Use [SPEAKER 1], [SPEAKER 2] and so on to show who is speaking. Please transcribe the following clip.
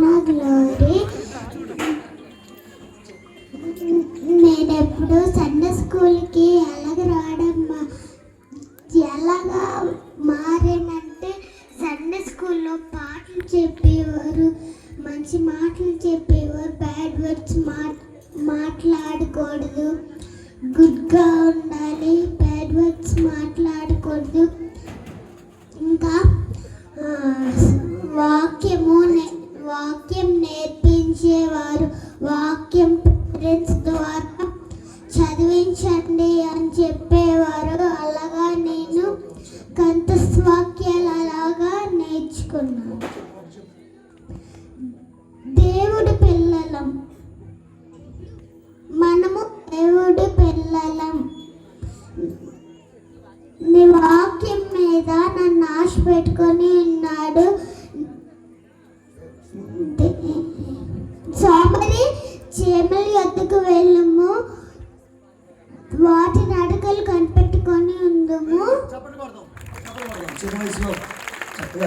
[SPEAKER 1] నా గ్లోరీ. నేను ఎప్పుడు సండే స్కూల్కి ఎలాగా మారేనంటే సండే స్కూల్లో పాటలు చెప్పేవారు, మంచి మాటలు చెప్పేవారు. బ్యాడ్ వర్డ్స్ మాట్లాడకూడదు, గుడ్గా ఉండాలి, బ్యాడ్ వర్డ్స్ మాట్లాడకూడదు. ఇంకా వాక్యం నేర్పించేవారు. వాక్యం పేరెంట్స్ ద్వారా చదివించండి అని చెప్పేవారు. అలాగా నేను కంఠస్వాక్యాలు అలాగా నేర్చుకున్నాను. దేవుడి పిల్లలం, మనము దేవుడి పిల్లలం. నీ వాక్యం మీద నన్ను ఆశ పెట్టుకొని ఉన్నాడు. సోమరి చీమల యొద్దకు వెళ్ళము, వాటి నడకలు కనిపెట్టుకొని ఉందము.